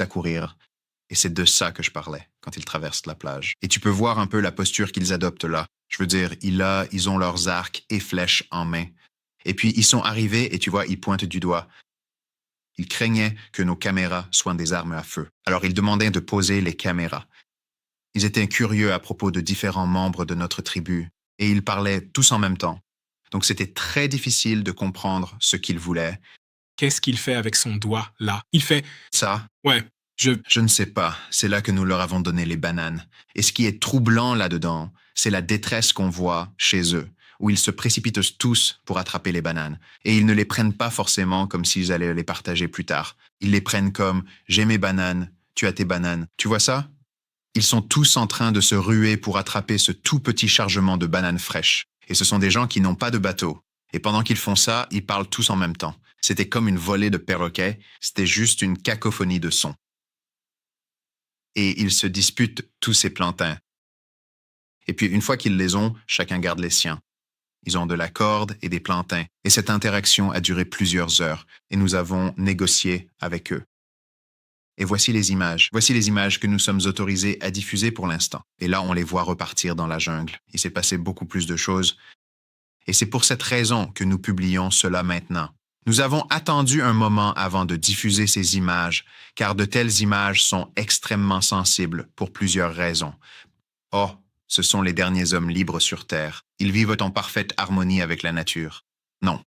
à courir. Et c'est de ça que je parlais quand ils traversent la plage. Et tu peux voir un peu la posture qu'ils adoptent là. Je veux dire, ils ont leurs arcs et flèches en main. Et puis, ils sont arrivés et tu vois, ils pointent du doigt. Ils craignaient que nos caméras soient des armes à feu. Alors, ils demandaient de poser les caméras. Ils étaient curieux à propos de différents membres de notre tribu et ils parlaient tous en même temps. Donc, c'était très difficile de comprendre ce qu'ils voulaient. Qu'est-ce qu'il fait avec son doigt, là? Il fait... Ça, Ouais, je ne sais pas. C'est là que nous leur avons donné les bananes. Et ce qui est troublant là-dedans, c'est la détresse qu'on voit chez eux, où ils se précipitent tous pour attraper les bananes. Et ils ne les prennent pas forcément comme s'ils allaient les partager plus tard. Ils les prennent comme « j'ai mes bananes, tu as tes bananes ». Tu vois ça? Ils sont tous en train de se ruer pour attraper ce tout petit chargement de bananes fraîches. Et ce sont des gens qui n'ont pas de bateau. Et pendant qu'ils font ça, ils parlent tous en même temps. C'était comme une volée de perroquets, c'était juste une cacophonie de sons. Et ils se disputent tous ces plantains. Et puis une fois qu'ils les ont, chacun garde les siens. Ils ont de la corde et des plantains. Et cette interaction a duré plusieurs heures. Et nous avons négocié avec eux. Et voici les images. Voici les images que nous sommes autorisés à diffuser pour l'instant. Et là, on les voit repartir dans la jungle. Il s'est passé beaucoup plus de choses. Et c'est pour cette raison que nous publions cela maintenant. Nous avons attendu un moment avant de diffuser ces images, car de telles images sont extrêmement sensibles pour plusieurs raisons. Oh, ce sont les derniers hommes libres sur Terre. Ils vivent en parfaite harmonie avec la nature. Non.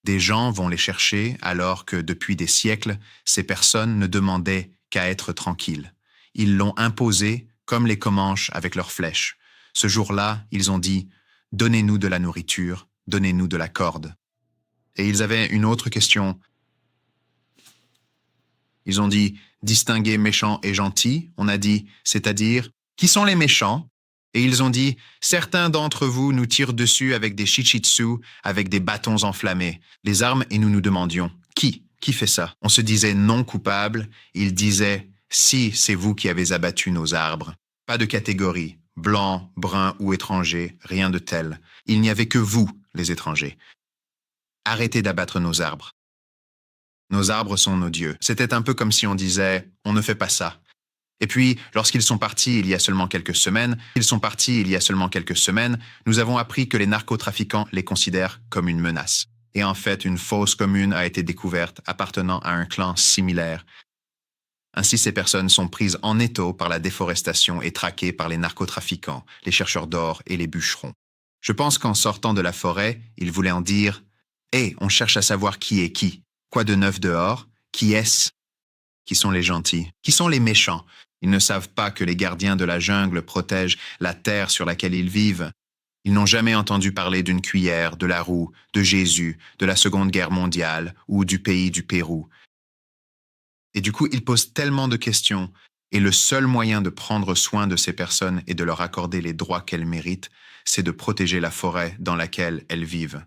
Des gens vont les chercher alors que, depuis des siècles, ces personnes ne demandaient qu'à être tranquilles. Ils l'ont imposé comme les Comanches avec leurs flèches. Ce jour-là, ils ont dit « Donnez-nous de la nourriture, donnez-nous de la corde ». Et ils avaient une autre question. Ils ont dit « Distinguer méchants et gentils ». On a dit « C'est-à-dire, qui sont les méchants ?» Et ils ont dit « Certains d'entre vous nous tirent dessus avec des chichitsu, avec des bâtons enflammés, les armes, et nous nous demandions « Qui fait ça ?» On se disait non coupable. Ils disaient « Si, c'est vous qui avez abattu nos arbres. » Pas de catégorie, blanc, brun ou étranger, rien de tel. Il n'y avait que vous, les étrangers. Arrêtez d'abattre nos arbres. Nos arbres sont nos dieux. C'était un peu comme si on disait « On ne fait pas ça ». Et puis, lorsqu'ils sont partis il y a seulement quelques semaines, nous avons appris que les narcotrafiquants les considèrent comme une menace. Et en fait, une fosse commune a été découverte appartenant à un clan similaire. Ainsi, ces personnes sont prises en étau par la déforestation et traquées par les narcotrafiquants, les chercheurs d'or et les bûcherons. Je pense qu'en sortant de la forêt, ils voulaient en dire « Hé, on cherche à savoir qui est qui. Quoi de neuf dehors? Qui est-ce? Qui sont les gentils? Qui sont les méchants? » Ils ne savent pas que les gardiens de la jungle protègent la terre sur laquelle ils vivent. Ils n'ont jamais entendu parler d'une cuillère, de la roue, de Jésus, de la Seconde Guerre mondiale ou du pays du Pérou. Et du coup, ils posent tellement de questions, et le seul moyen de prendre soin de ces personnes et de leur accorder les droits qu'elles méritent, c'est de protéger la forêt dans laquelle elles vivent.